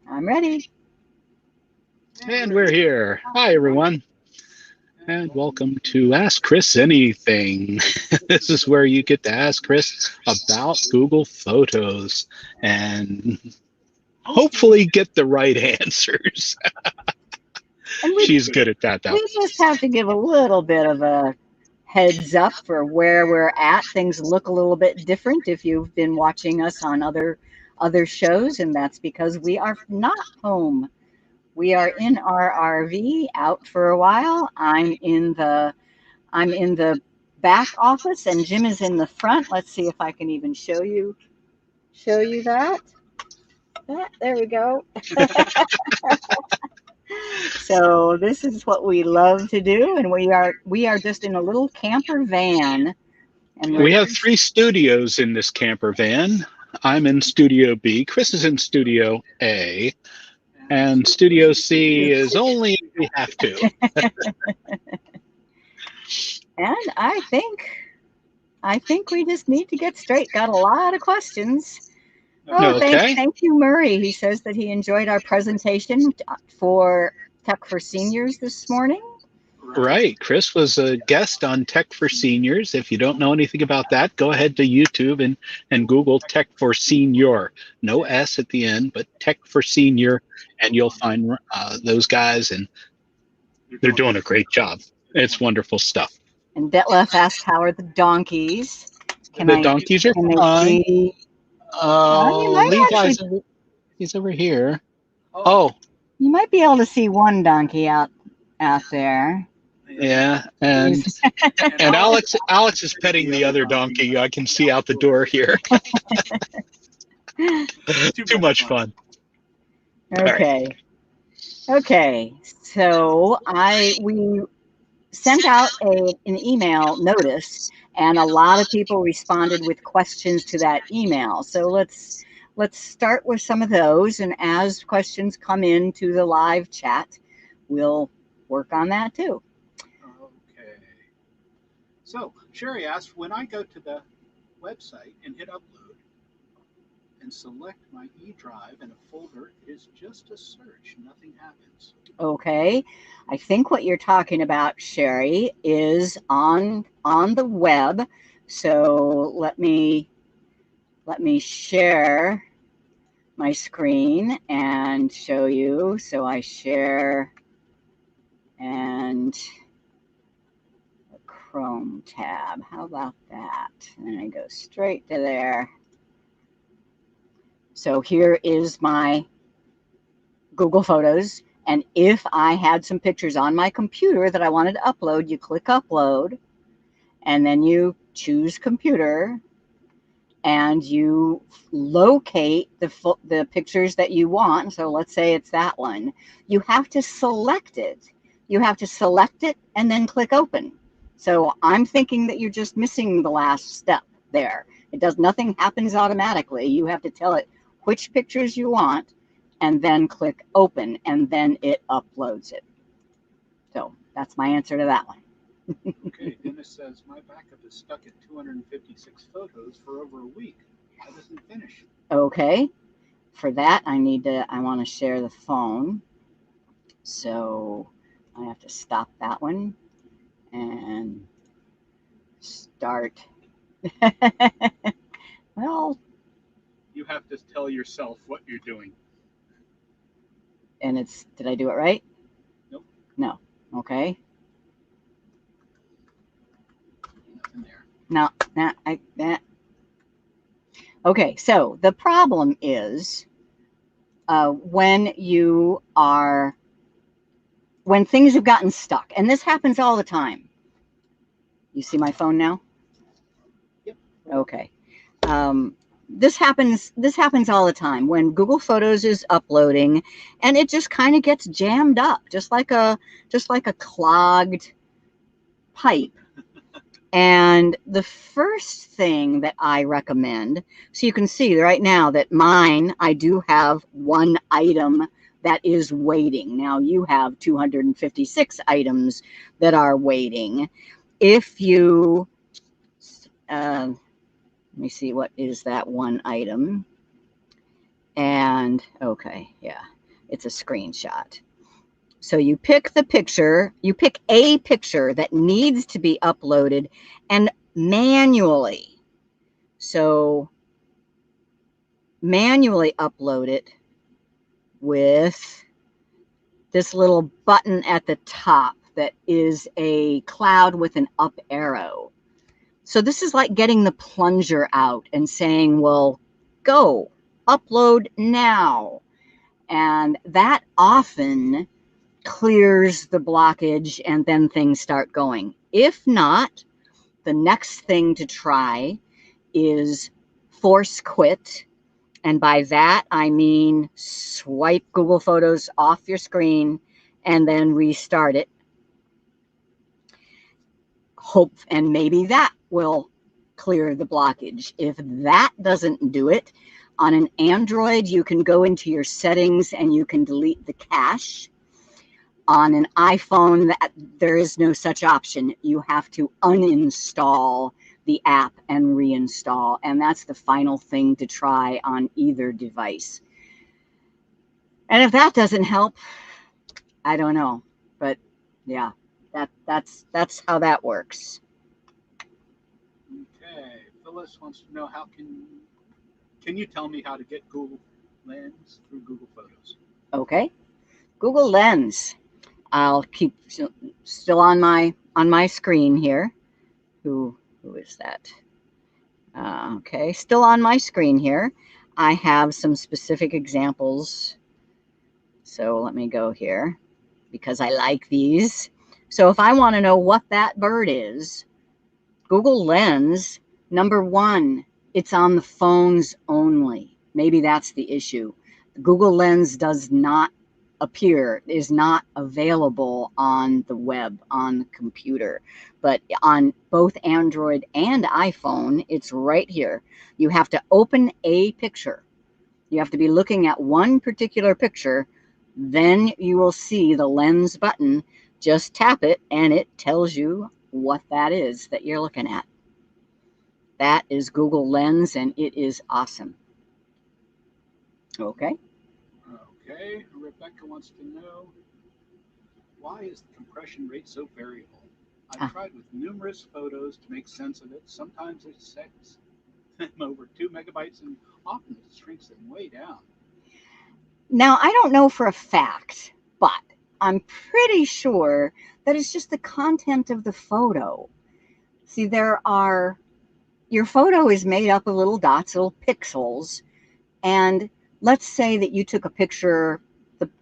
I'm ready. And we're here. Hi, everyone. And welcome to Ask Chris Anything. This is where you get to ask Chris about Google Photos and hopefully get the right answers. And She's good at that, though. we just have to give a little bit of a heads up for where we're at. Things look a little bit different if you've been watching us on other shows, and that's because we are not home. We are in our RV out for a while. I'm in the back office and Jim is in the front. Let's see if I can even show you that. There we go. So this is what we love to do, and we are just in a little camper van, and We we're have 3 studios in this camper van. I'm in Studio B. Chris is in Studio A. And Studio C is only if we have to. and I think we just need to get straight. Got a lot of questions. Oh, Okay. thank you, Murray. He says that he enjoyed our presentation for Tech for Seniors this morning. Right. Chris was a guest on Tech for Seniors. If you don't know anything about that, go ahead to YouTube and Google Tech for Senior. No S at the end, but Tech for Senior, and you'll find those guys, and they're doing a great job. It's wonderful stuff. And Detlef asked, "How are the donkeys? Can The I donkeys are can they fine. see?" You might Levi's actually he's over here. Oh, you might be able to see one donkey out there. yeah, and Alex is petting the other donkey. I can see out the door here. Too much fun. Okay. Okay. So we sent out an email notice, and a lot of people responded with questions to that email. So let's start with some of those, and as questions come into the live chat, we'll work on that too. Okay. So Sherry asked, when I go to the website and hit upload and select my E drive in a folder, it is just a search. Nothing happens. Okay. I think what you're talking about, Sherry, is on the web. So let me share my screen and show you. So I share and the Chrome tab. How about that? And I go straight to there. So here is my Google Photos. And if I had some pictures on my computer that I wanted to upload, you click upload, and then you choose computer, and you locate the pictures that you want. So let's say it's that one. You have to select it. You have to select it and then click open. So I'm thinking that you're just missing the last step there. Nothing happens automatically. You have to tell it which pictures you want and then click open, and then it uploads it. So that's my answer to that one. Okay, Dennis says, my backup is stuck at 256 photos for over a week. How does it finish? Okay, for that I want to share the phone. So I have to stop that one and start. Well, You have to tell yourself what you're doing. and did I do it right? Nope. No. Okay. Nothing there. No, okay, so the problem is when things have gotten stuck, and this happens all the time. You see my phone now? Yep. Okay. This happens all the time when Google Photos is uploading, and it just kind of gets jammed up, just like a clogged pipe. And the first thing that I recommend, so you can see right now that mine, I do have one item that is waiting. Now you have 256 items that are waiting. If you, let me see, what is that one item? And okay, yeah. It's a screenshot. So you pick the picture, you pick a picture that needs to be uploaded and manually. So manually upload it with this little button at the top that is a cloud with an up arrow. So this is like getting the plunger out and saying, well, go, upload now. And that often clears the blockage and then things start going. If not, the next thing to try is force quit. And by that, I mean swipe Google Photos off your screen and then restart it. Hope, and maybe that will clear the blockage. If that doesn't do it, on an Android, you can go into your settings and you can delete the cache. On an iPhone, there is no such option. You have to uninstall the app and reinstall, and that's the final thing to try on either device. And if that doesn't help, I don't know, but yeah, that's how that works. Okay, Phyllis wants to know how can you tell me how to get Google Lens through Google Photos? Okay, Google Lens. I'll keep still on my screen here. Who is that? Okay, still on my screen here. I have some specific examples. So let me go here because I like these. So if I want to know what that bird is, Google Lens, number one, it's on the phones only. Maybe that's the issue. Google Lens does not appear, is not available on the web, on the computer. But on both Android and iPhone, it's right here. You have to open a picture. You have to be looking at one particular picture. Then you will see the lens button. Just tap it and it tells you what that is that you're looking at. That is Google Lens and it is awesome. Okay. Okay, Rebecca wants to know, why is the compression rate so variable? I've tried with numerous photos to make sense of it. Sometimes it sets them over 2 megabytes and often it shrinks them way down. Now, I don't know for a fact, but I'm pretty sure that it's just the content of the photo. See, your photo is made up of little dots, little pixels, and let's say that you took a picture,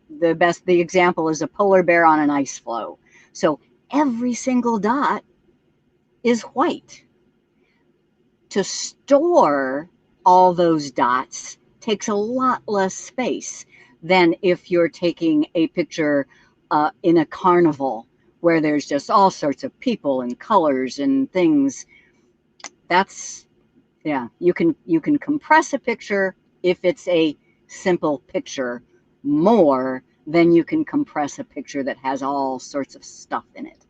the example is a polar bear on an ice floe. So every single dot is white. To store all those dots takes a lot less space than if you're taking a picture in a carnival where there's just all sorts of people and colors and things. Yeah, you can compress a picture if it's a simple picture more than you can compress a picture that has all sorts of stuff in it.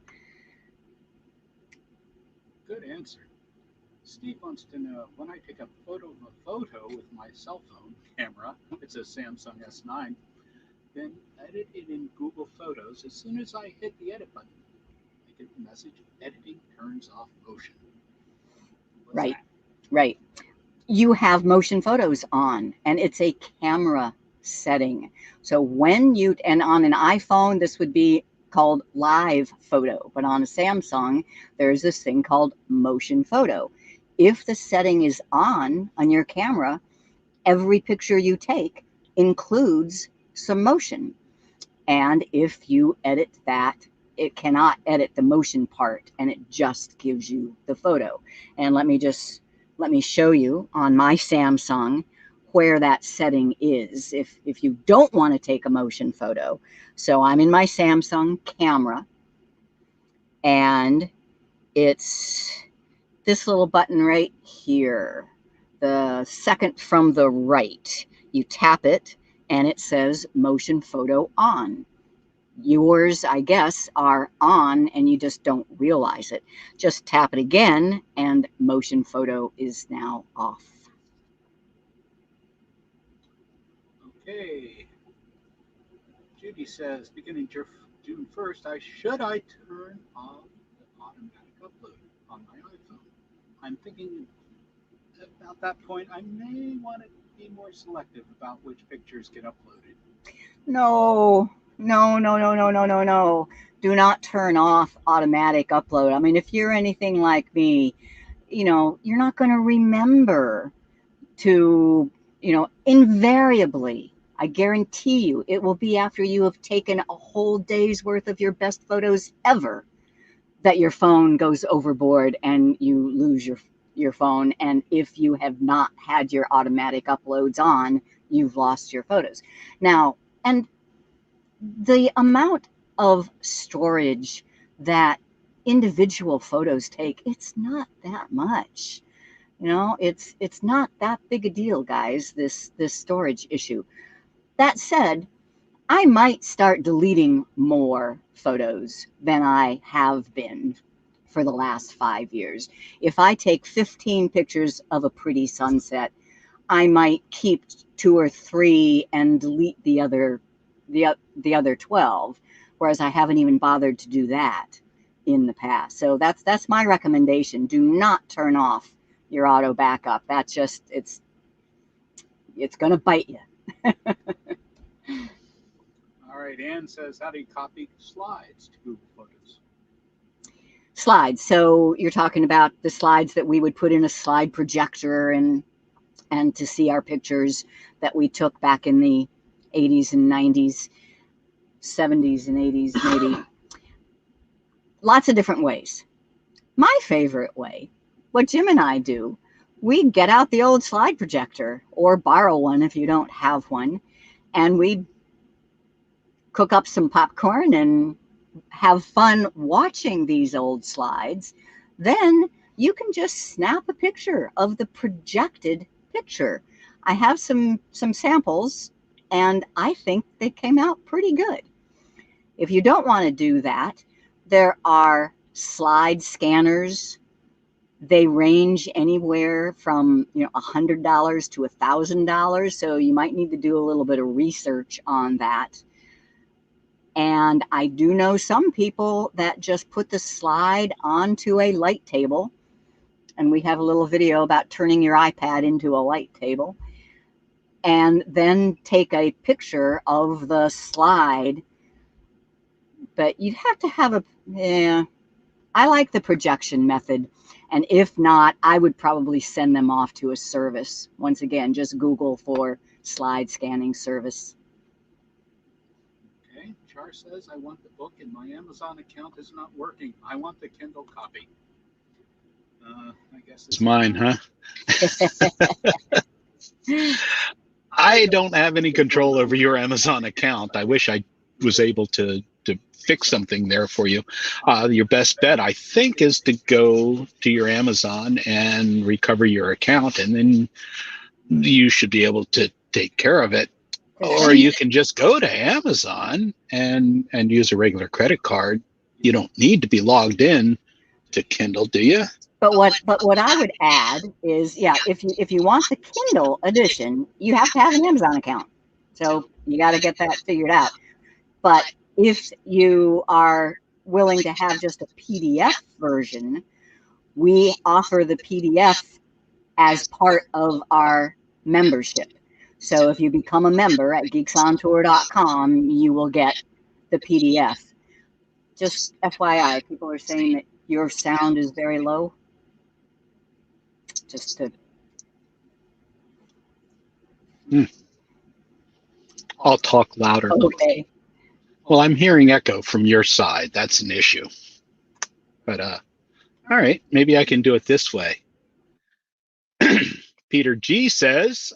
Good answer. Steve wants to know, when I take a photo of a photo with my cell phone camera, it's a Samsung S9, then edit it in Google Photos. As soon as I hit the edit button, I get the message, editing turns off motion. Right, right. You have motion photos on, and it's a camera setting. So and on an iPhone, this would be called live photo, but on a Samsung, there's this thing called motion photo. If the setting is on your camera, every picture you take includes some motion. And if you edit that, it cannot edit the motion part, and it just gives you the photo. And let me show you on my Samsung where that setting is if you don't want to take a motion photo. So I'm in my Samsung camera, and it's this little button right here, the second from the right. You tap it and it says motion photo on. Yours, I guess, are on and you just don't realize it. Just tap it again and motion photo is now off. Okay. Phoebe says, beginning June 1st, should I turn off the automatic upload on my iPhone? I'm thinking about that point, I may want to be more selective about which pictures get uploaded. No, no, no, no, no, no, no, no. Do not turn off automatic upload. I mean, if you're anything like me, you're not going to remember to, invariably, I guarantee you, it will be after you have taken a whole day's worth of your best photos ever that your phone goes overboard and you lose your phone. And if you have not had your automatic uploads on, you've lost your photos. Now, and the amount of storage that individual photos take, it's not that much. It's not that big a deal, guys, this storage issue. That said, I might start deleting more photos than I have been for the last 5 years. If I take 15 pictures of a pretty sunset, I might keep 2 or 3 and delete the other 12, whereas I haven't even bothered to do that in the past. So that's my recommendation. Do not turn off your auto backup. That's just it's going to bite you. All right, Ann says, how do you copy slides to Google Photos? Slides. So you're talking about the slides that we would put in a slide projector and to see our pictures that we took back in the 80s and 90s, 70s and 80s, maybe. Lots of different ways. My favorite way, what Jim and I do, we get out the old slide projector or borrow one if you don't have one, and we cook up some popcorn and have fun watching these old slides. Then you can just snap a picture of the projected picture. I have some samples, and I think they came out pretty good. If you don't want to do that, there are slide scanners. They range anywhere from $100 to $1,000, so you might need to do a little bit of research on that. And I do know some people that just put the slide onto a light table, and we have a little video about turning your iPad into a light table, and then take a picture of the slide. But you'd have to have I like the projection method. And if not, I would probably send them off to a service. Once again, just Google for slide scanning service. Okay, Char says, I want the book and my Amazon account is not working. I want the Kindle copy. I guess It's mine, huh? I don't have any control over your Amazon account. I wish I was able to fix something there for you. Your best bet, I think, is to go to your Amazon and recover your account, and then you should be able to take care of it. Or you can just go to Amazon and use a regular credit card. You don't need to be logged in to Kindle, do you? But what I would add is, if you want the Kindle edition, you have to have an Amazon account. So you got to get that figured out. But if you are willing to have just a PDF version, we offer the PDF as part of our membership. So if you become a member at geeksontour.com, you will get the PDF. Just FYI, people are saying that your sound is very low. Just to... I'll talk louder. Okay. Well, I'm hearing echo from your side. That's an issue. But all right, maybe I can do it this way. Peter G says,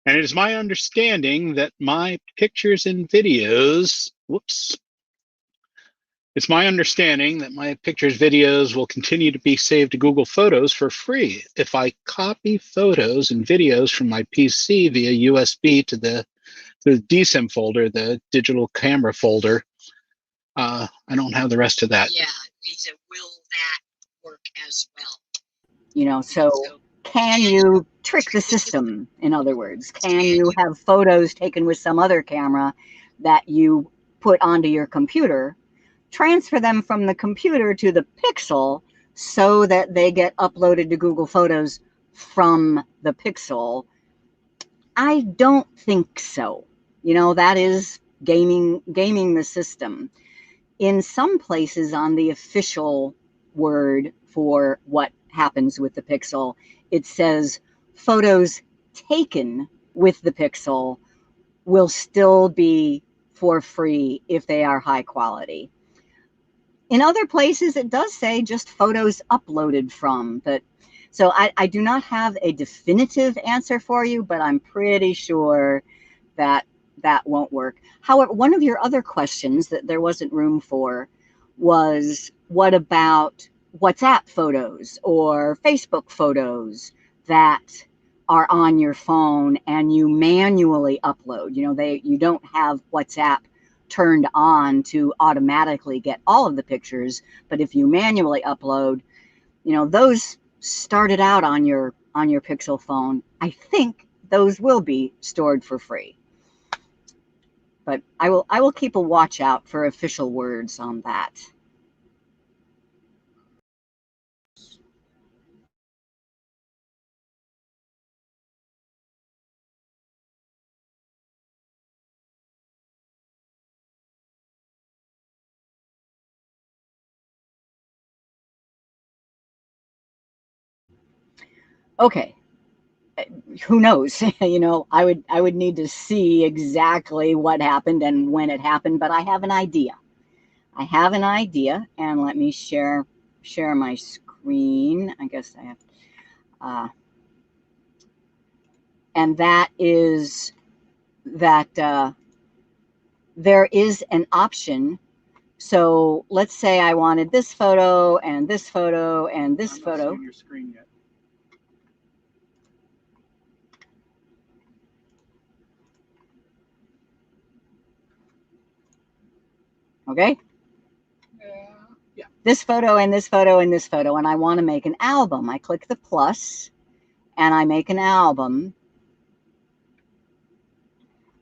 and it is my understanding that my pictures and videos, it's my understanding that my pictures, videos will continue to be saved to Google Photos for free. If I copy photos and videos from my PC via USB to the DSIM folder, the digital camera folder, I don't have the rest of that. Yeah, he said, will that work as well? So can you trick the system? In other words, can you have photos taken with some other camera that you put onto your computer, transfer them from the computer to the Pixel so that they get uploaded to Google Photos from the Pixel? I don't think so. You know, that is gaming the system. In some places on the official word for what happens with the Pixel, it says photos taken with the Pixel will still be for free if they are high quality. In other places, it does say just photos uploaded from, but so I do not have a definitive answer for you, but I'm pretty sure that that won't work. However, one of your other questions that there wasn't room for was, what about WhatsApp photos or Facebook photos that are on your phone and you manually upload? You know, you don't have WhatsApp turned on to automatically get all of the pictures, but if you manually upload, you know, those started out on your Pixel phone. I think those will be stored for free. But I will keep a watch out for official words on that. Okay, who knows? You know, I would need to see exactly what happened and when it happened, but I have an idea. I have an idea, and let me share my screen. I guess I have, and that is that there is an option. So let's say I wanted this photo and this photo and this photo. I'm not seeing your screen yet. Okay. Yeah. This photo and this photo and this photo, and I want to make an album. I click the plus and I make an album.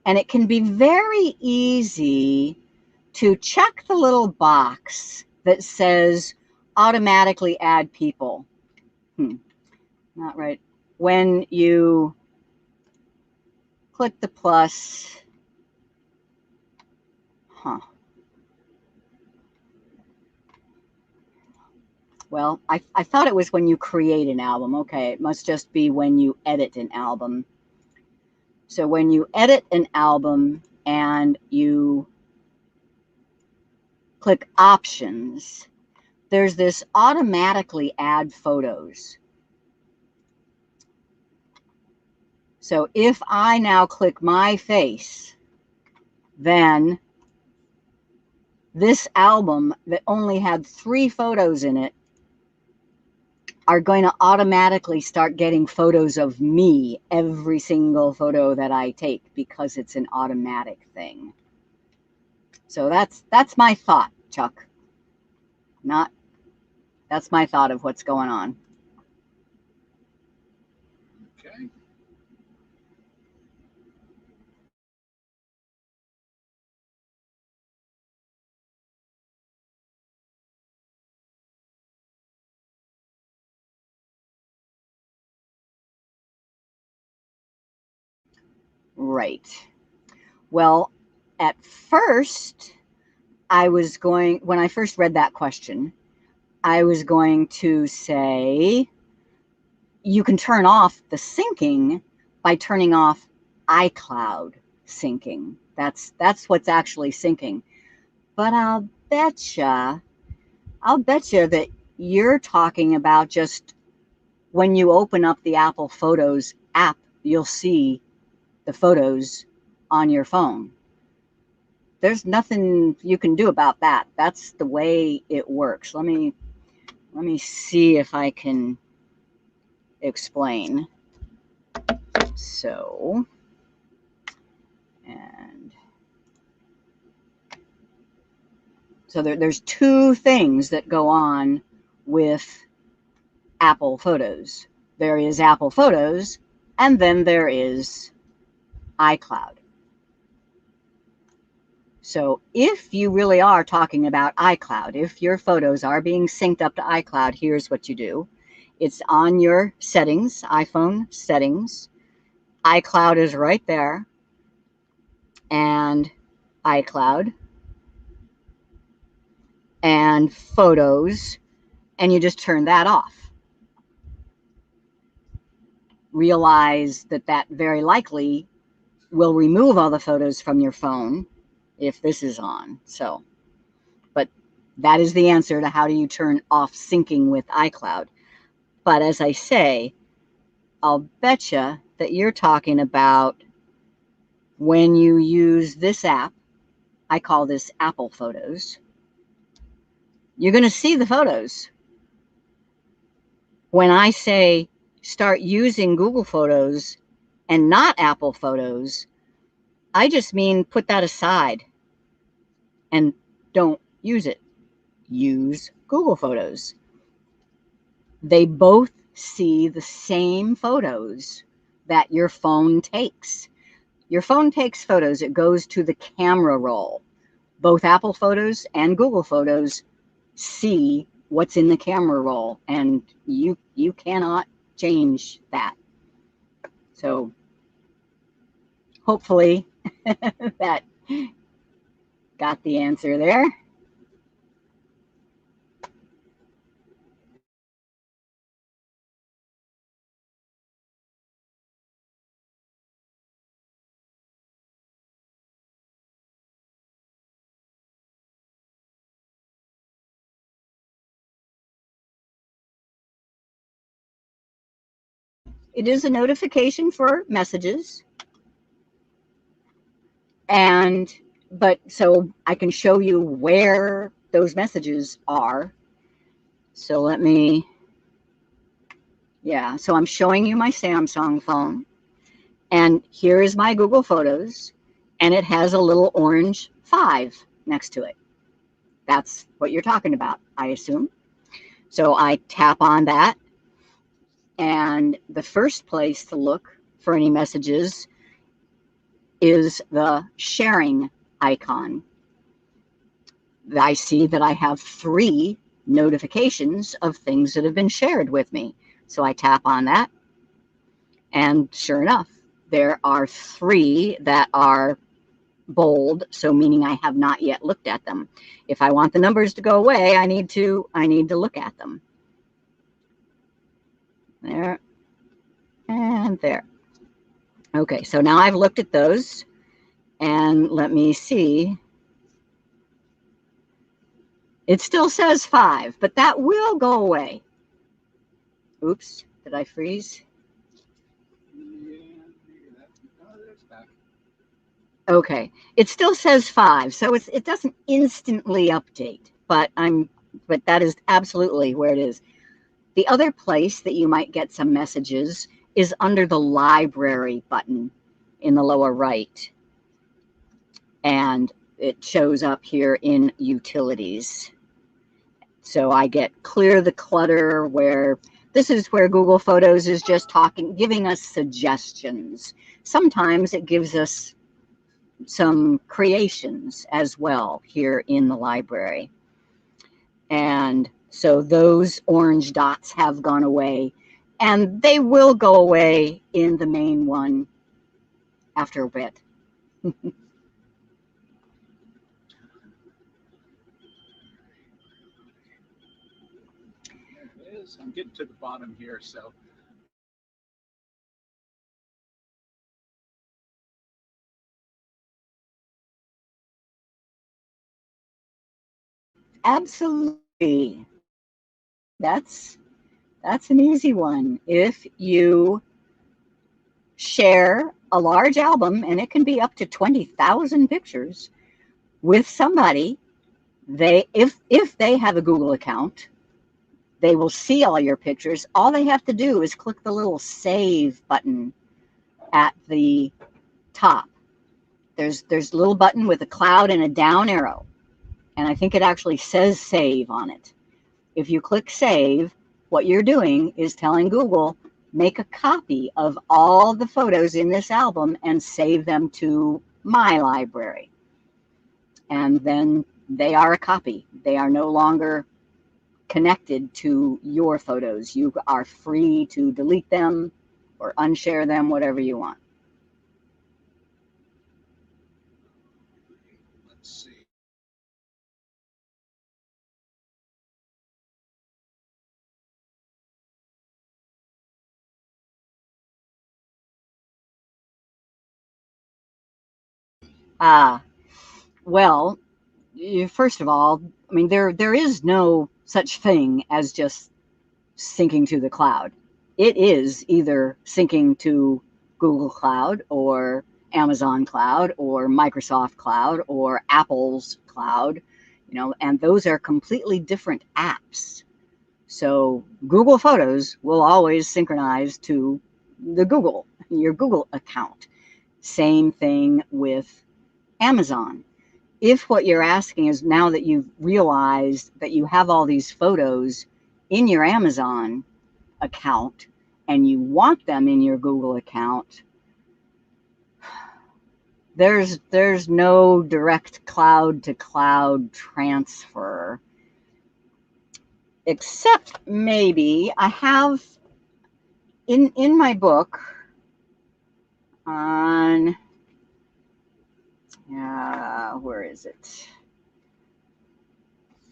And it can be very easy to check the little box that says automatically add people. Not right. When you click the plus, Well, I thought it was when you create an album. Okay, it must just be when you edit an album. So when you edit an album and you click options, there's this automatically add photos. So if I now click my face, then this album that only had 3 photos in it are going to automatically start getting photos of me every single photo that I take, because it's an automatic thing. So that's my thought, Chuck. That's my thought of what's going on. Okay. Right. Well, at first, when I first read that question, I was going to say, you can turn off the syncing by turning off iCloud syncing. That's what's actually syncing. But I'll betcha that you're talking about just when you open up the Apple Photos app, you'll see the photos on your phone. There's nothing you can do about that. That's the way it works. Let me see if I can explain. So, there's 2 things that go on with Apple Photos. there is Apple Photos, and then there is iCloud. So if you really are talking about iCloud, if your photos are being synced up to iCloud, here's what you do. It's on your settings, iPhone settings. iCloud is right there. And iCloud. And Photos. And you just turn that off. Realize that that very likely will remove all the photos from your phone if this is on. So, but that is the answer to how do you turn off syncing with iCloud. But as I say, I'll betcha that you're talking about when you use this app. I call this Apple Photos. You're going to see the photos. When I say start using Google Photos and not Apple Photos, I just mean put that aside and don't use it. Use Google Photos. They both see the same photos that your phone takes. Your phone takes photos. It goes to the camera roll. Both Apple Photos and Google Photos see what's in the camera roll, and you cannot change that. So hopefully that got the answer there. It is a notification for messages. But so I can show you where those messages are. So let me, yeah, so I'm showing you my Samsung phone. And here is my Google Photos. And it has a little orange 5 next to it. That's what you're talking about, I assume. So I tap on that. And the first place to look for any messages is the sharing icon. I see that I have 3 notifications of things that have been shared with me. So I tap on that. And sure enough, there are 3 that are bold, so meaning I have not yet looked at them. If I want the numbers to go away, I need to look at them. There and there. Okay, so now I've looked at those, and let me see. It still says 5, but that will go away. Oops, did I freeze? Okay, it still says 5, so it doesn't instantly update, but that is absolutely where it is. The other place that you might get some messages is under the library button in the lower right. And it shows up here in utilities. So I get clear the clutter, where this is where Google Photos is just giving us suggestions. Sometimes it gives us some creations as well here in the library. And so those orange dots have gone away, and they will go away in the main one after a bit. There it is. I'm getting to the bottom here, so. Absolutely. That's an easy one. If you share a large album, and it can be up to 20,000 pictures, with somebody, if they have a Google account, they will see all your pictures. All they have to do is click the little save button at the top. There's a little button with a cloud and a down arrow, and I think it actually says save on it. If you click save, what you're doing is telling Google, make a copy of all the photos in this album and save them to my library. And then they are a copy. They are no longer connected to your photos. You are free to delete them or unshare them, whatever you want. Let's see. Well, first of all, I mean, there is no such thing as just syncing to the cloud. It is either syncing to Google Cloud or Amazon Cloud or Microsoft Cloud or Apple's Cloud, and those are completely different apps. So Google Photos will always synchronize to your Google account. Same thing with Amazon. If what you're asking is, now that you've realized that you have all these photos in your Amazon account and you want them in your Google account, there's no direct cloud to cloud transfer, except maybe I have in my book on where is it,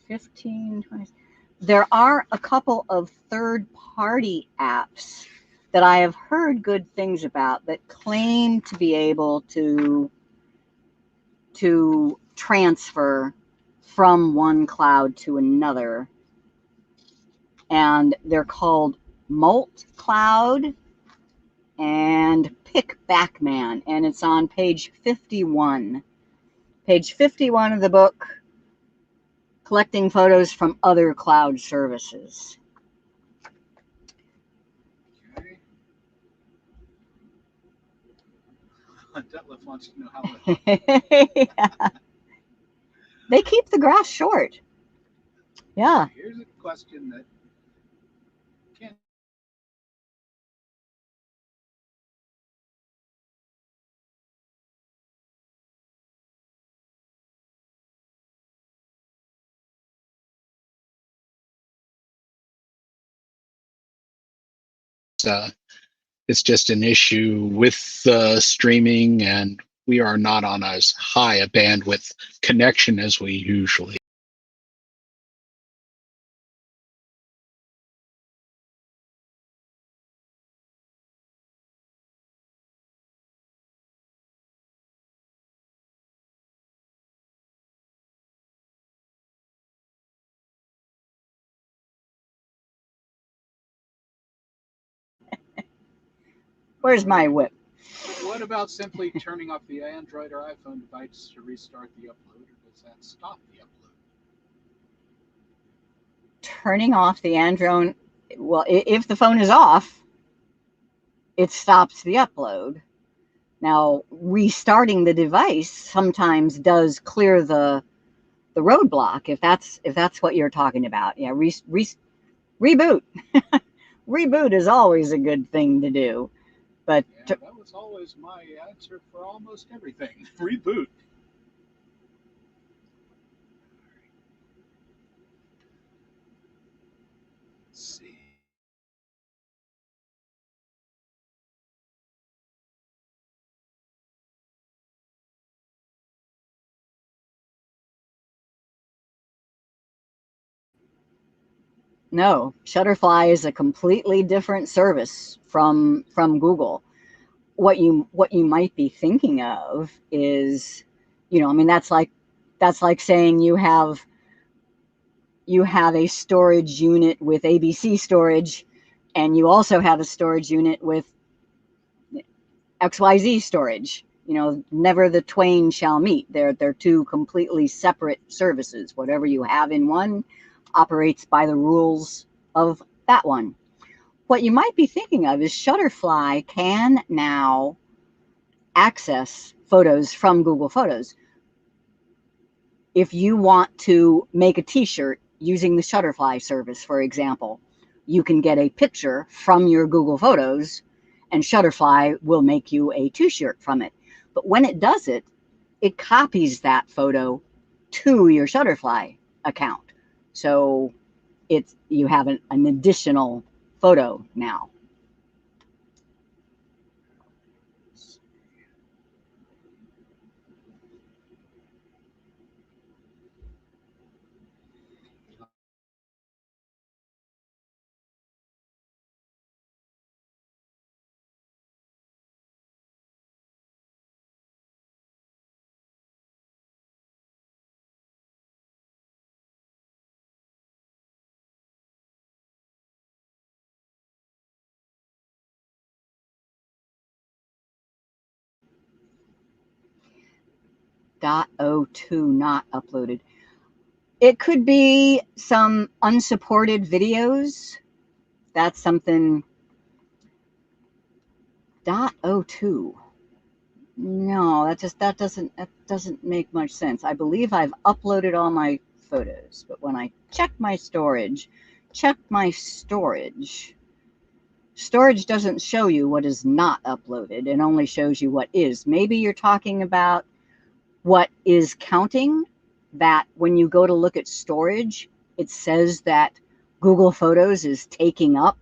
15, 20. There are a couple of third-party apps that I have heard good things about that claim to be able to transfer from one cloud to another. And they're called Molt Cloud and Pick Backman. And it's on page 51. Page 51 of the book, Collecting Photos from Other Cloud Services. Okay. Detlef wants to know how to. Yeah. They keep the grass short. Yeah. Here's a question that can It's just an issue with streaming, and we are not on as high a bandwidth connection as we usually. Where's my whip? What about simply turning off the Android or iPhone device to restart the upload, or does that stop the upload? Turning off the Android. Well, if the phone is off, it stops the upload. Now, restarting the device sometimes does clear the roadblock, if that's what you're talking about. Yeah, reboot. Reboot is always a good thing to do. But Yeah, that was always my answer for almost everything. Reboot. Let's see. no, Shutterfly is a completely different service from Google. What you might be thinking of is, I mean, that's like saying you have a storage unit with ABC storage, and you also have a storage unit with XYZ storage. Never the twain shall meet. They're two completely separate services. Whatever you have in one operates by the rules of that one. What you might be thinking of is Shutterfly can now access photos from Google Photos. If you want to make a t-shirt using the Shutterfly service, for example, you can get a picture from your Google Photos and Shutterfly will make you a t-shirt from it. But when it does it, it copies that photo to your Shutterfly account. So you have an additional photo now. .02 not uploaded. It could be some unsupported videos. That's something. .02. No, that doesn't make much sense. I believe I've uploaded all my photos, but when I check my storage, storage doesn't show you what is not uploaded. It only shows you what is. Maybe you're talking about what is counting, that when you go to look at storage, it says that Google Photos is taking up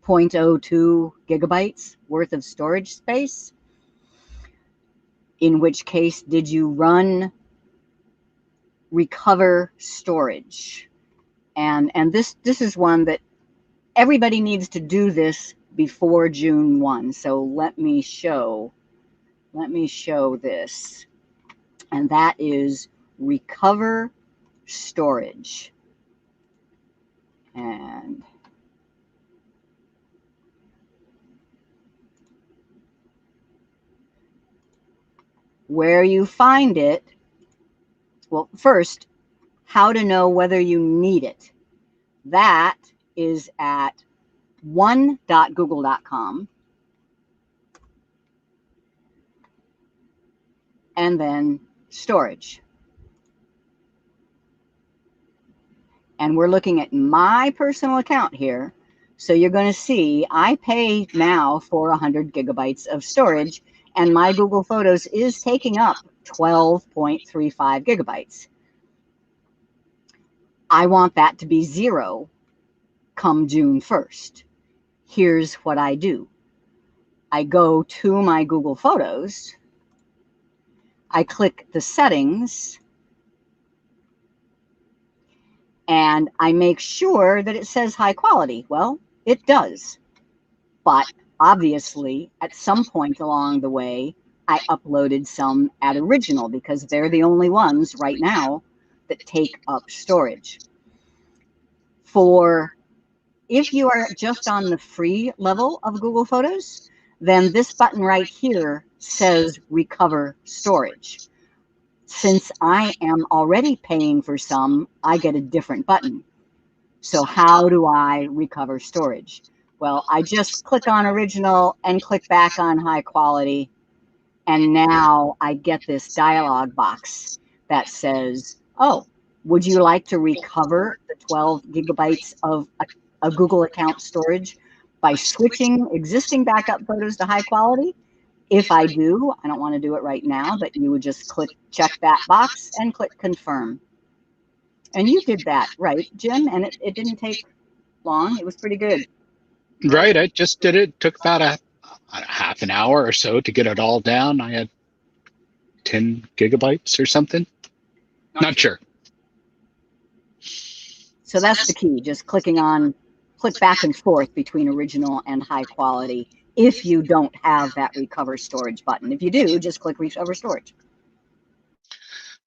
0.02 gigabytes worth of storage space. In which case, did you run recover storage? And this is one that everybody needs to do this before June 1. So let me show this. And that is recover storage. And where you find it, well, first, how to know whether you need it. That is at one.google.com. And then storage. And we're looking at my personal account here. So you're going to see I pay now for 100 gigabytes of storage, and my Google Photos is taking up 12.35 gigabytes. I want that to be 0 come June 1st. Here's what I do. I go to my Google Photos. I click the settings, and I make sure that it says high quality. Well, it does. But obviously, at some point along the way, I uploaded some at original because they're the only ones right now that take up storage. If you are just on the free level of Google Photos, then this button right here says recover storage. Since I am already paying for some, I get a different button. So how do I recover storage? Well, I just click on original and click back on high quality. And now I get this dialog box that says, oh, would you like to recover the 12 gigabytes of a Google account storage by switching existing backup photos to high quality? If I do, I don't want to do it right now, but you would just check that box and click confirm. And you did that, right, Jim? And it didn't take long. It was pretty good. Right. I just did it. Took about a half an hour or so to get it all down. I had 10 gigabytes or something. Not sure. So that's the key. Just click back and forth between original and high quality if you don't have that recover storage button. If you do, just click recover storage.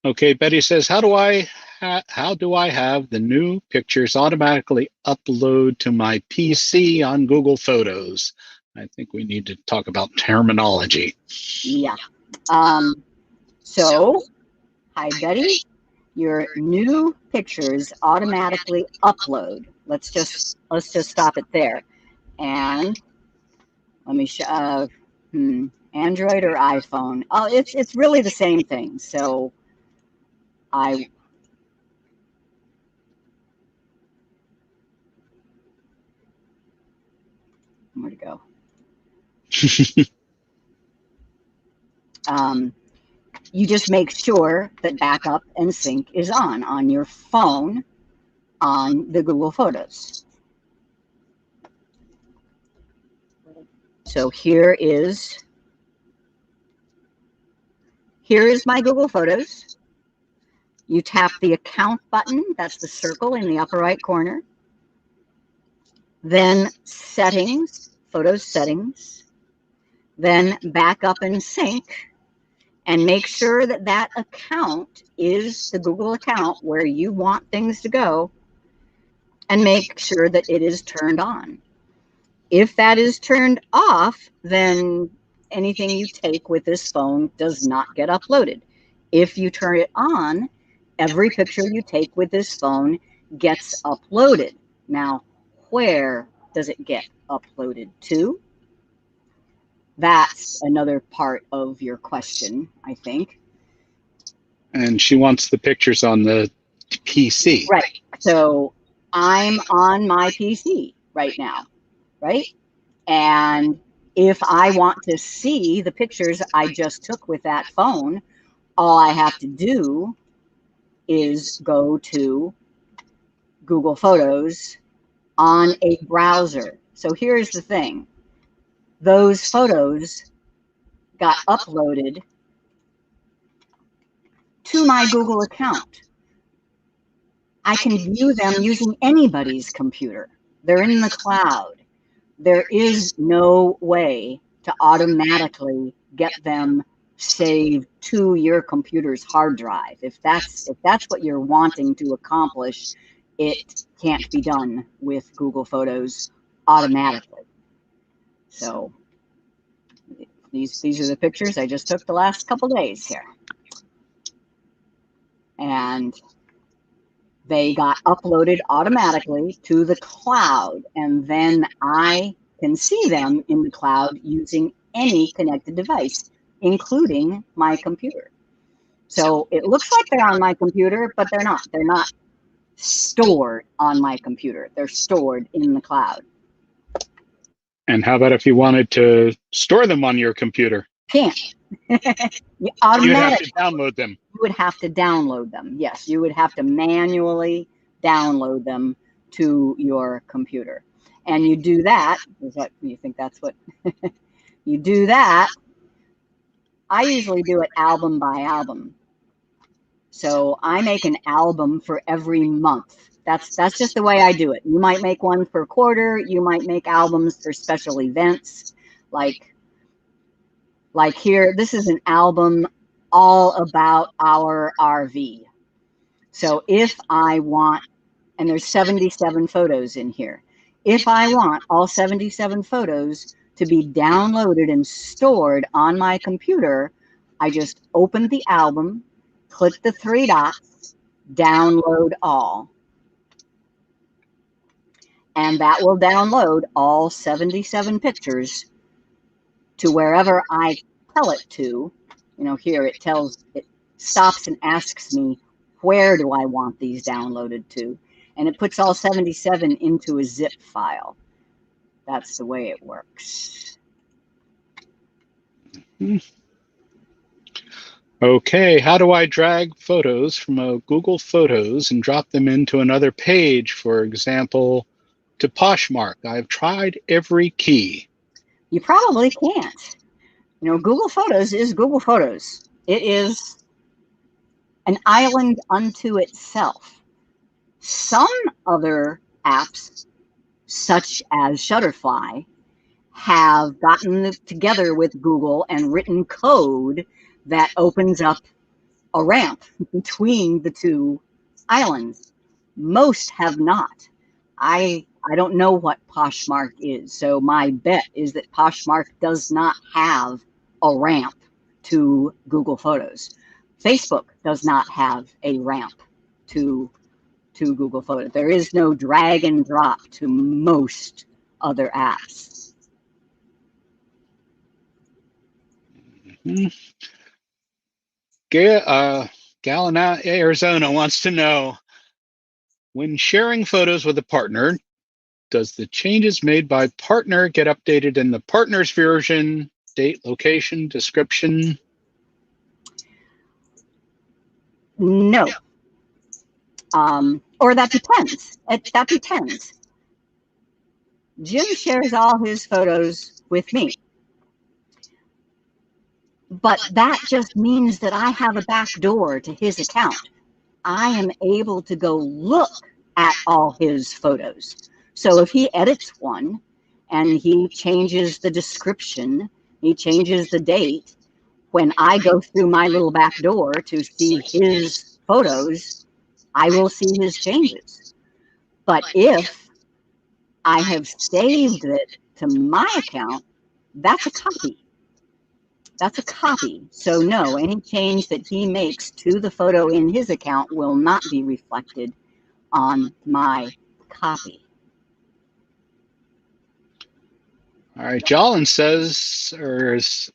Okay, Betty says, how do I have the new pictures automatically upload to my PC on Google Photos? I think we need to talk about terminology. Yeah. So, hi, Betty. Your new pictures automatically upload. Let's just stop it there. And let me show. Android or iPhone? Oh, it's really the same thing. So Where'd it go? You just make sure that backup and sync is on your phone on the Google Photos. So here is my Google Photos. You tap the account button, that's the circle in the upper right corner. Then settings, photos settings, then backup and sync, and make sure that that account is the Google account where you want things to go, and make sure that it is turned on. If that is turned off, then anything you take with this phone does not get uploaded. If you turn it on, every picture you take with this phone gets uploaded. Now, where does it get uploaded to? That's another part of your question, I think. And she wants the pictures on the PC. Right. So I'm on my PC right now, right? And if I want to see the pictures I just took with that phone, all I have to do is go to Google Photos on a browser. So here's the thing. Those photos got uploaded to my Google account. I can view them using anybody's computer. They're in the cloud. There is no way to automatically get them saved to your computer's hard drive. If that's what you're wanting to accomplish, it can't be done with Google Photos automatically. So these are the pictures I just took the last couple days here. And they got uploaded automatically to the cloud, and then I can see them in the cloud using any connected device, including my computer. So it looks like they're on my computer, but they're not. They're not stored on my computer. They're stored in the cloud. And how about if you wanted to store them on your computer? Can't. You'd have to download them. You would have to download them. Yes, you would have to manually download them to your computer. And you do that, is that, you think that's what, you do that, I usually do it album by album. So I make an album for every month. That's just the way I do it. You might make one per quarter. You might make albums for special events. Like here, this is an album all about our RV. So if I want, and there's 77 photos in here. If I want all 77 photos to be downloaded and stored on my computer, I just open the album, click the three dots, download all. And that will download all 77 pictures to wherever I tell it to. You know, here it stops and asks me, where do I want these downloaded to? And it puts all 77 into a zip file. That's the way it works. Okay, how do I drag photos from a Google Photos and drop them into another page, for example, to Poshmark? I've tried every key. You probably can't. You know, Google Photos is Google Photos. It is an island unto itself. Some other apps, such as Shutterfly, have gotten together with Google and written code that opens up a ramp between the two islands. Most have not. I don't know what Poshmark is, so my bet is that Poshmark does not have a ramp to Google Photos. Facebook does not have a ramp to Google Photos. There is no drag and drop to most other apps. Gal in Arizona wants to know, when sharing photos with a partner, Does the changes made by partner get updated in the partner's version? Date, location, description? No. Or that depends. That depends. Jim shares all his photos with me. But that just means that I have a back door to his account. I am able to go look at all his photos. So if he edits one and he changes the description, he changes the date, when I go through my little back door to see his photos, I will see his changes. But if I have saved it to my account, that's a copy. That's a copy. So no, any change that he makes to the photo in his account will not be reflected on my copy. All right, Jolin says, or is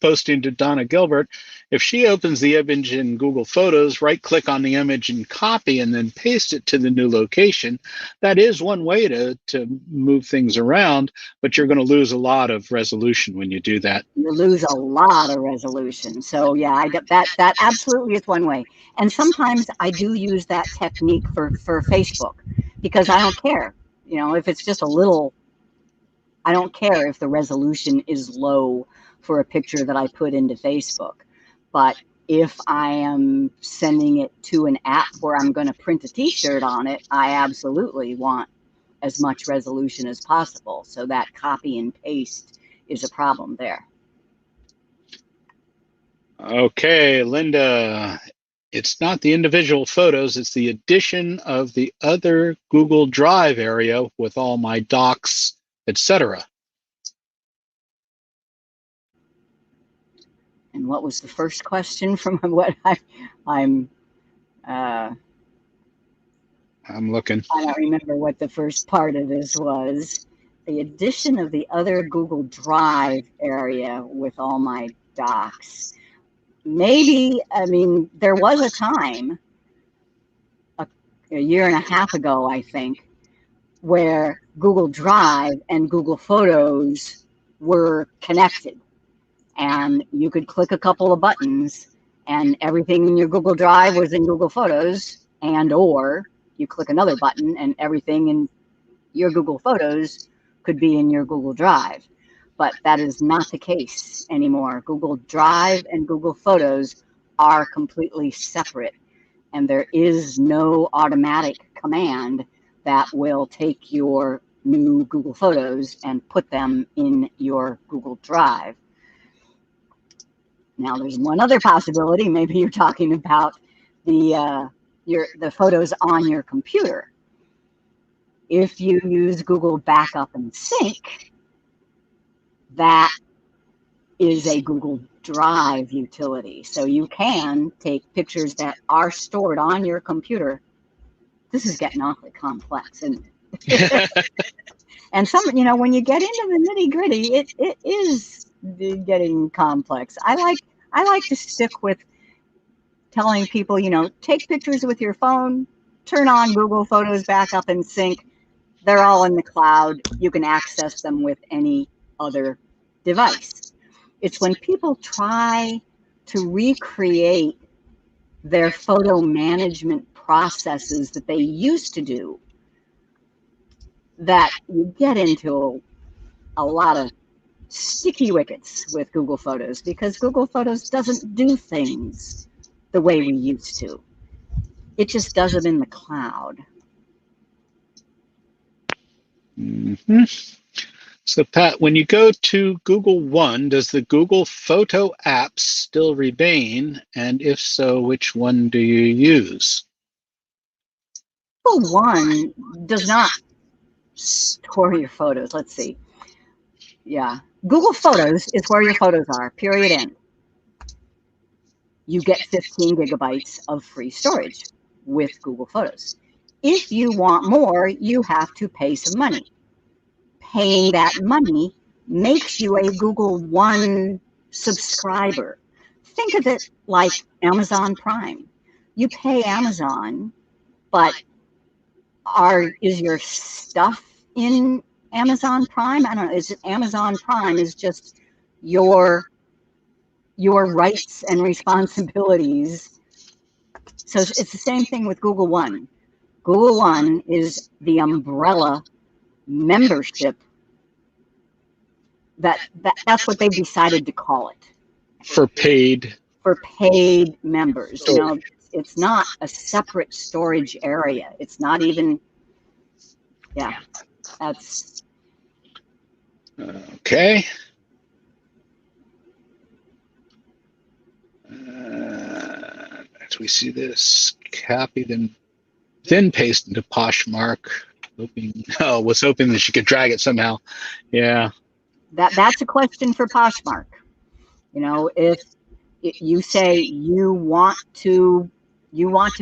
posting to Donna Gilbert, if she opens the image in Google Photos, right-click on the image and copy, and then paste it to the new location, that is one way to move things around, but you're going to lose a lot of resolution when you do that. You lose a lot of resolution. So yeah, that absolutely is one way. And sometimes I do use that technique for Facebook because I don't care. You know, if it's just a little, I don't care if the resolution is low for a picture that I put into Facebook. But if I am sending it to an app where I'm going to print a t-shirt on it, I absolutely want as much resolution as possible. So that copy and paste is a problem there. Okay, Linda, it's not the individual photos, it's the addition of the other Google Drive area with all my docs, etc. And what was the first question from what I'm looking. I don't remember what the first part of this was. The addition of the other Google Drive area with all my docs. Maybe, I mean, there was a time, a year and a half ago, I think, where Google Drive and Google Photos were connected. And you could click a couple of buttons and everything in your Google Drive was in Google Photos, and or you click another button and everything in your Google Photos could be in your Google Drive. But that is not the case anymore. Google Drive and Google Photos are completely separate, and there is no automatic command that will take your new Google Photos and put them in your Google Drive. Now, there's one other possibility. Maybe you're talking about the photos on your computer. If you use Google Backup and Sync, that is a Google Drive utility. So you can take pictures that are stored on your computer. This is getting awfully complex, isn't it? And some, you know, when you get into the nitty gritty, it is getting complex. I like to stick with telling people, you know, take pictures with your phone, turn on Google Photos Backup and Sync. They're all in the cloud. You can access them with any other device. It's when people try to recreate their photo management processes that they used to do that you get into a lot of sticky wickets with Google Photos, because Google Photos doesn't do things the way we used to. It just does them in the cloud. Mm-hmm. So Pat, when you go to Google One, does the Google Photo app still remain? And if so, which one do you use? Google One does not store your photos. Let's see. Yeah. Google Photos is where your photos are, period, end. You get 15 gigabytes of free storage with Google Photos. If you want more, you have to pay some money. Paying that money makes you a Google One subscriber. Think of it like Amazon Prime. You pay Amazon, but is your stuff in Amazon Prime? I don't know. Is it Amazon Prime is just your rights and responsibilities. So it's the same thing with Google One. Google One is the umbrella membership that's what they've decided to call it. For paid members. storage. You know, it's not a separate storage area. It's not even, yeah, that's. Okay. As we see this, copy, then paste into Poshmark. Was hoping that you could drag it somehow. Yeah. That's a question for Poshmark. You know, if you say you want to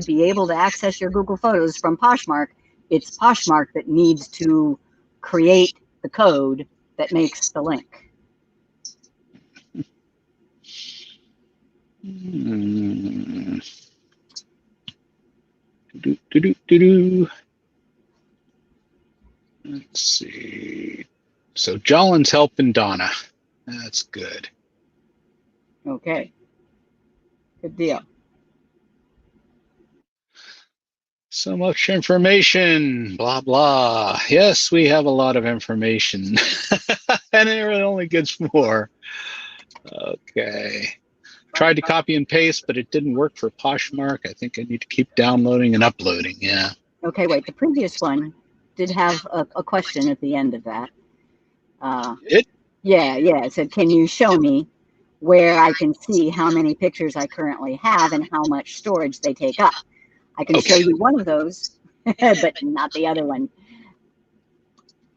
be able to access your Google Photos from Poshmark, it's Poshmark that needs to create the code that makes the link. Let's see. So Jolin's helping Donna. That's good. Okay. Good deal. So much information, blah, blah. Yes, we have a lot of information. And it only gets more. Okay. Tried to copy and paste, but it didn't work for Poshmark. I think I need to keep downloading and uploading. Yeah. Okay, wait. The previous one did have a question at the end of that. Yeah. It said, can you show me where I can see how many pictures I currently have and how much storage they take up? I can show you one of those, but not the other one.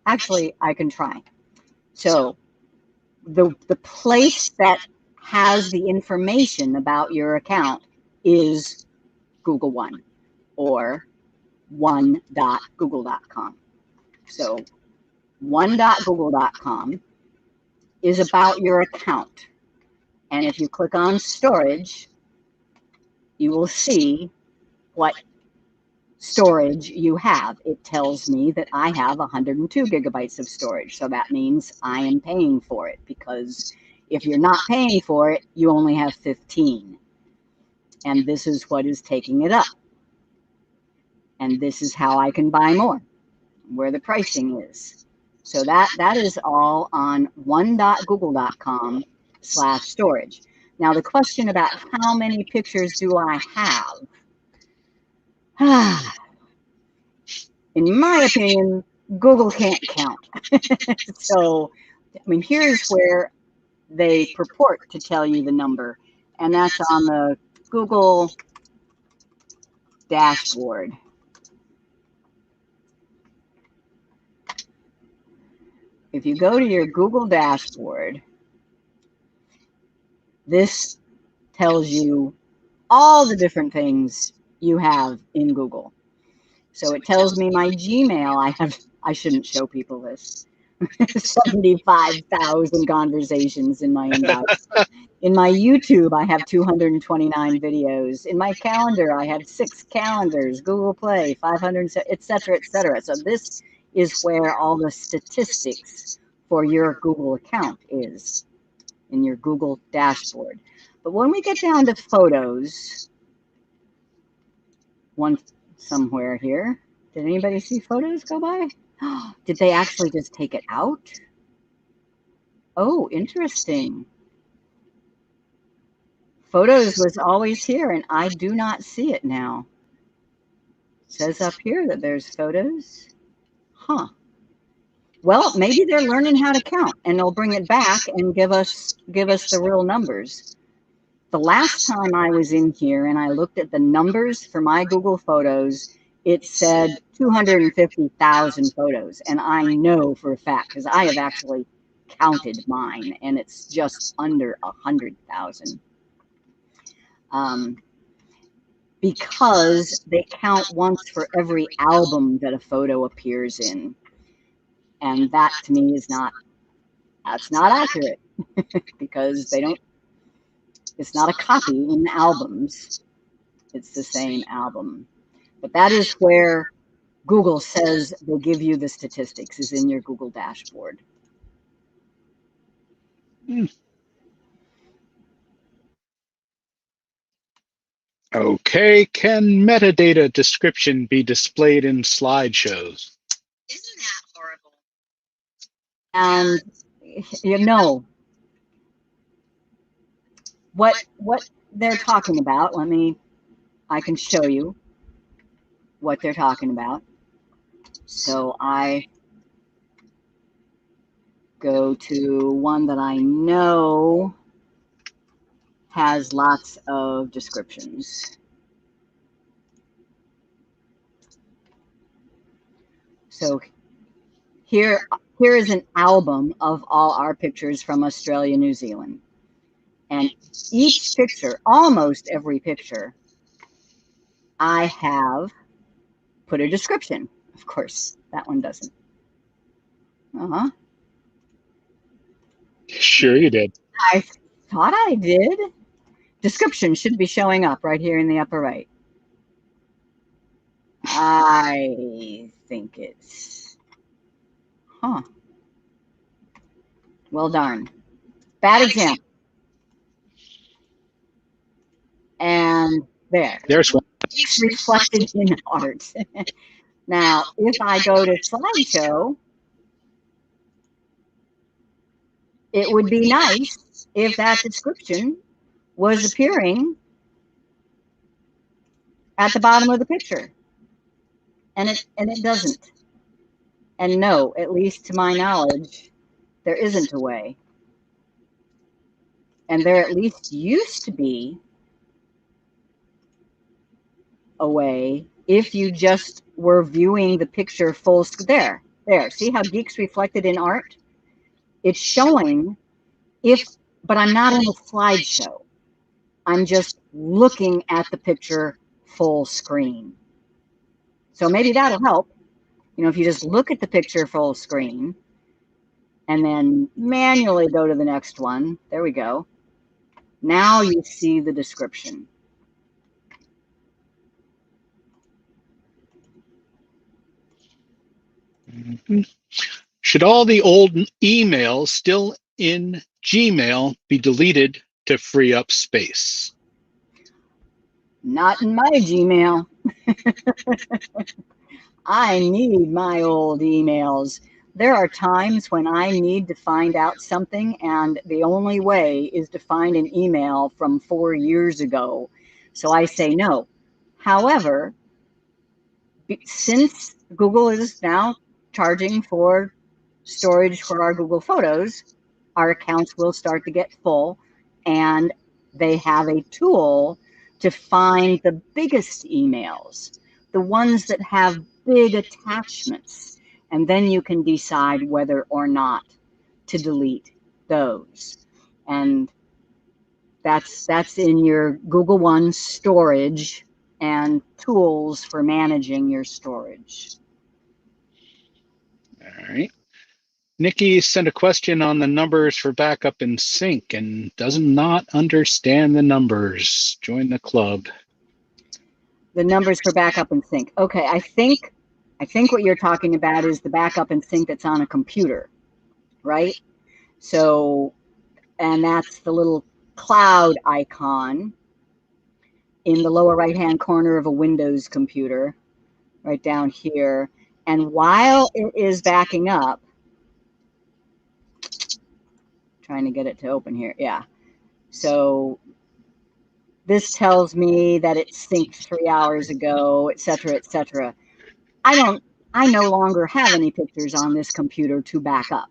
Actually, I can try. So the place that has the information about your account is Google One or one.google.com. So one.google.com is about your account. And if you click on storage, you will see what storage you have. It tells me that I have 102 gigabytes of storage. So that means I am paying for it, because if you're not paying for it, you only have 15. And this is what is taking it up. And this is how I can buy more, where the pricing is. So that is all on one.google.com/storage. Now the question about how many pictures do I have? In my opinion, Google can't count. So, I mean, here's where they purport to tell you the number, and that's on the Google dashboard. If you go to your Google dashboard, this tells you all the different things you have in Google. So it tells me my Gmail, I shouldn't show people this, 75,000 conversations in my inbox. In my YouTube, I have 229 videos. In my calendar, I have 6 calendars, Google Play, 500, et cetera, et cetera. So this is where all the statistics for your Google account is, in your Google dashboard. But when we get down to photos, one somewhere here, did anybody see photos go by? Did they actually just take it out? Oh, interesting. Photos was always here, and I do not see it now. It says up here that there's photos. Huh. Well, maybe they're learning how to count, and they'll bring it back and give us the real numbers. The last time I was in here and I looked at the numbers for my Google Photos, it said 250,000 photos. And I know for a fact, because I have actually counted mine, and it's just under 100,000. Because they count once for every album that a photo appears in. And that to me is that's not accurate, because they don't, it's not a copy in albums. It's the same album. But that is where Google says they give you the statistics is in your Google dashboard. Okay, can metadata description be displayed in slideshows? Isn't that horrible? And you know what they're talking about. I can show you what they're talking about. So I go to one that I know has lots of descriptions. So here is an album of all our pictures from Australia, New Zealand. And each picture, almost every picture, I have put a description. Of course, that one doesn't. Sure you did. I thought I did. Description should be showing up right here in the upper right. I think it's, well darn. Bad example. And There's one. It's reflected in art. Now, if I go to slideshow, it would be nice if that description was appearing at the bottom of the picture. And it doesn't. And no, at least to my knowledge, there isn't a way. And there at least used to be a way if you just were viewing the picture full screen. There. See how Geeks reflected in art? It's showing but I'm not in a slideshow. I'm just looking at the picture full screen. So maybe that'll help. If you just look at the picture full screen and then manually go to the next one. There we go. Now you see the description. Should all the old emails still in Gmail be deleted to free up space? Not in my Gmail. I need my old emails. There are times when I need to find out something, and the only way is to find an email from 4 years ago. So I say no. However, since Google is now charging for storage for our Google Photos, our accounts will start to get full, and they have a tool to find the biggest emails, the ones that have big attachments, and then you can decide whether or not to delete those. And that's in your Google One storage and tools for managing your storage. All right. Nikki sent a question on the numbers for backup and sync and does not understand the numbers. Join the club. The numbers for backup and sync. Okay, I think what you're talking about is the backup and sync that's on a computer, right? So, and that's the little cloud icon in the lower right-hand corner of a Windows computer, right down here. And while it is backing up, trying to get it to open here, yeah. So this tells me that it synced 3 hours ago, et cetera, et cetera. I no longer have any pictures on this computer to back up.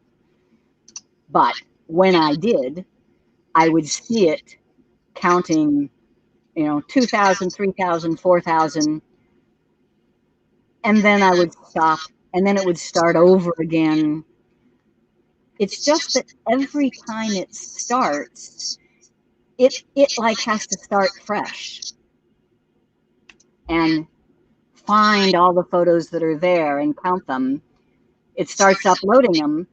But when I did, I would see it counting, 2,000, 3,000, 4,000. And then I would stop, and then it would start over again. It's just that every time it starts, it like has to start fresh and find all the photos that are there and count them. It starts uploading them.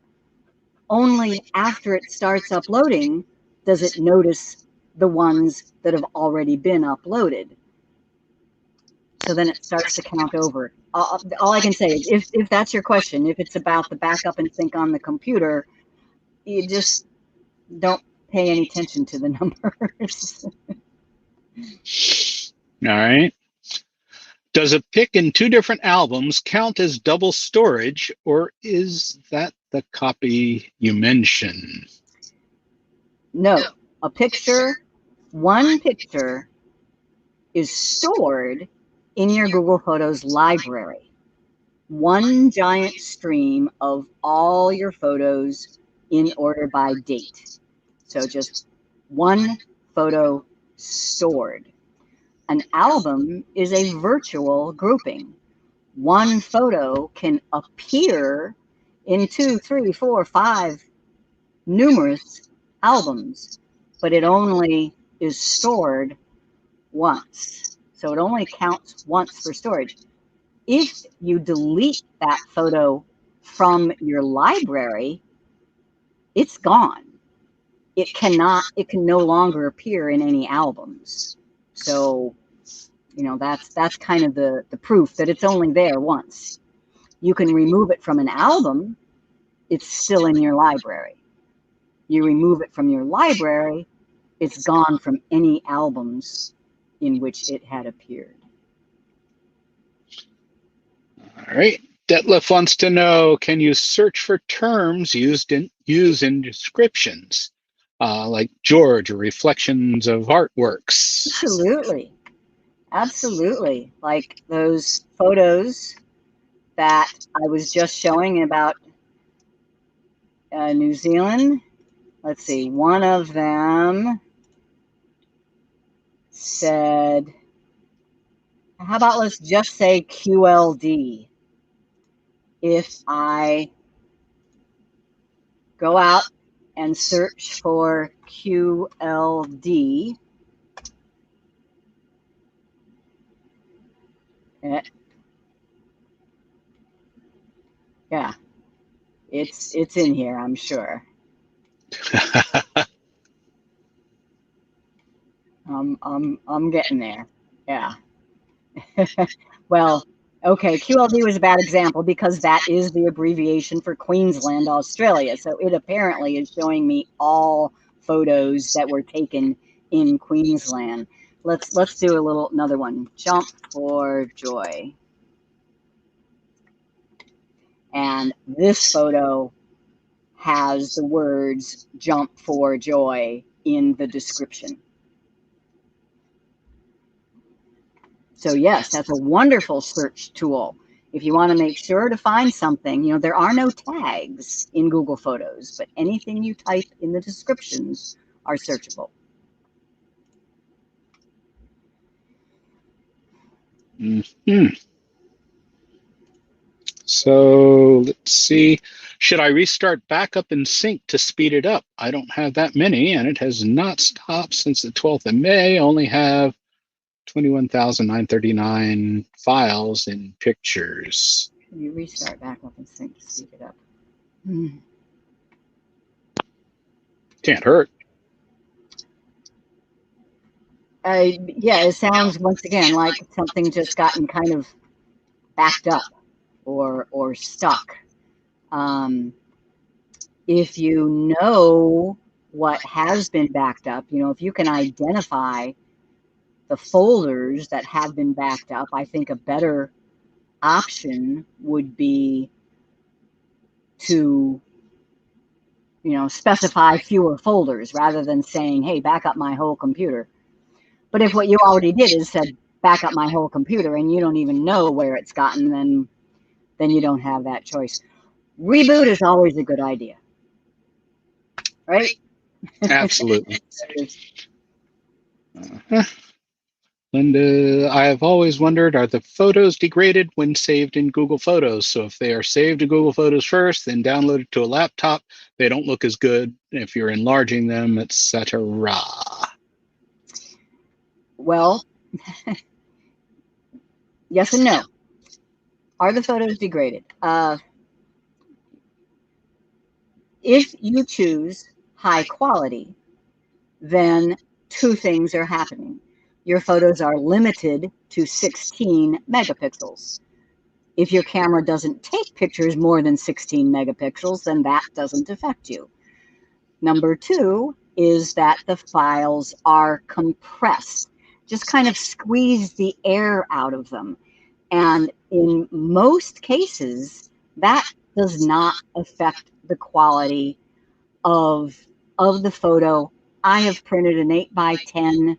Only after it starts uploading does it notice the ones that have already been uploaded. So then it starts to count over. All I can say is if that's your question, if it's about the backup and sync on the computer, you just don't pay any attention to the numbers. All right. Does a pic in 2 different albums count as double storage, or is that the copy you mentioned? No, one picture is stored in your Google Photos library. One giant stream of all your photos in order by date. So just one photo stored. An album is a virtual grouping. One photo can appear in 2, 3, 4, 5 numerous albums, but it only is stored once. So it only counts once for storage. If you delete that photo from your library, it's gone. It can no longer appear in any albums. So, that's kind of the proof that it's only there once. You can remove it from an album, it's still in your library. You remove it from your library, it's gone from any albums in which it had appeared. All right. Detlef wants to know, can you search for terms used in descriptions, like George or reflections of artworks? Absolutely. Like those photos that I was just showing about New Zealand. Let's see, one of them said, how about let's just say QLD. If I go out and search for QLD, yeah, it's in here, I'm sure. I'm getting there. Yeah. Well, okay, QLD was a bad example because that is the abbreviation for Queensland, Australia. So it apparently is showing me all photos that were taken in Queensland. Let's do another one. Jump for joy. And this photo has the words jump for joy in the description. So yes, that's a wonderful search tool. If you want to make sure to find something, there are no tags in Google Photos, but anything you type in the descriptions are searchable. Mm-hmm. So let's see. Should I restart backup and sync to speed it up? I don't have that many, and it has not stopped since the 12th of May. I only have 21,939 files in pictures. You restart backup and sync to speed it up. Can't hurt. Yeah, it sounds once again like something just gotten kind of backed up or stuck. If you know what has been backed up, if you can identify the folders that have been backed up, I think a better option would be to specify fewer folders rather than saying, hey, back up my whole computer. But if what you already did is said back up my whole computer and you don't even know where it's gotten, then you don't have that choice. Reboot is always a good idea, right? Absolutely. Linda, I have always wondered, are the photos degraded when saved in Google Photos? So if they are saved to Google Photos first, then downloaded to a laptop, they don't look as good if you're enlarging them, etc. Well, yes and no. Are the photos degraded? If you choose high quality, then two things are happening. your photos are limited to 16 megapixels. If your camera doesn't take pictures more than 16 megapixels, then that doesn't affect you. Number two is that the files are compressed. Just kind of squeeze the air out of them. And in most cases, that does not affect the quality of the photo. I have printed an 8x10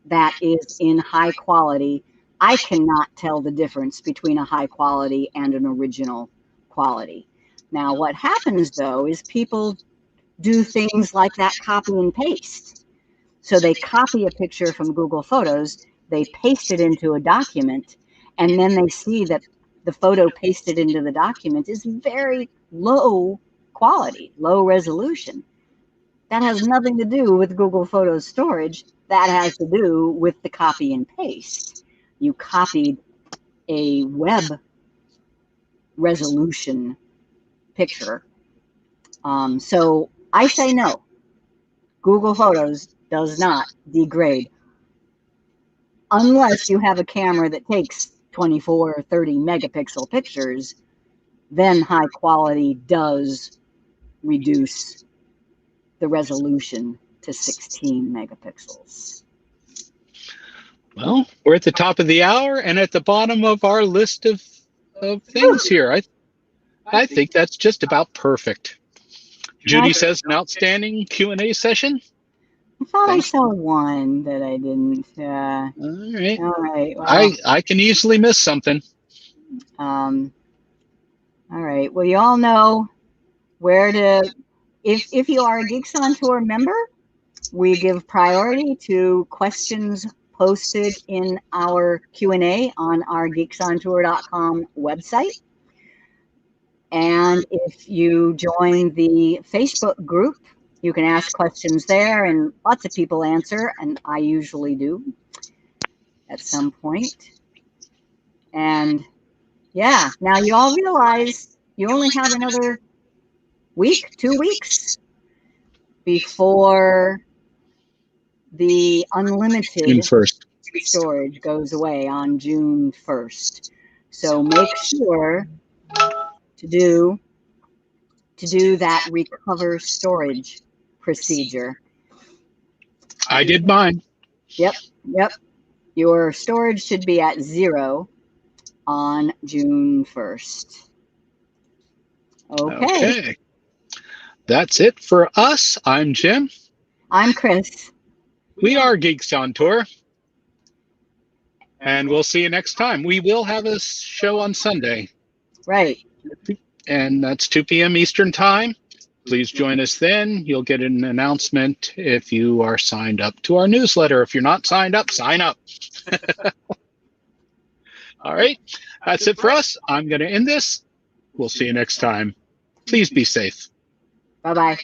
that is in high quality. I cannot tell the difference between a high quality and an original quality. Now, what happens though is people do things like that copy and paste. So they copy a picture from Google Photos, they paste it into a document, and then they see that the photo pasted into the document is very low quality, low resolution. That has nothing to do with Google Photos storage. That has to do with the copy and paste. You copied a web resolution picture. So I say no. Google Photos does not degrade unless you have a camera that takes 24 or 30 megapixel pictures. Then high quality does reduce the resolution to 16 megapixels. Well, we're at the top of the hour and at the bottom of our list of things here. I think that's just about perfect. Judy says an outstanding Q&A session. I thought I saw one that I didn't. All right. All right. Well, I can easily miss something. all right. Well, you all know where to. If you are a Geeks on Tour member, we give priority to questions posted in our Q&A on our geeksontour.com website. And if you join the Facebook group, you can ask questions there, and lots of people answer, and I usually do at some point. And yeah, now you all realize you only have another week, 2 weeks before the unlimited June 1st. storage goes away on June 1st. So make sure to do that recover storage procedure. I did mine. Yep. Your storage should be at 0 on June 1st. Okay. That's it for us. I'm Jim. I'm Chris. We are Geeks on Tour. And we'll see you next time. We will have a show on Sunday. Right. And that's 2 p.m. Eastern Time. Please join us then. You'll get an announcement if you are signed up to our newsletter. If you're not signed up, sign up. All right. That's it for us. I'm going to end this. We'll see you next time. Please be safe. Bye-bye.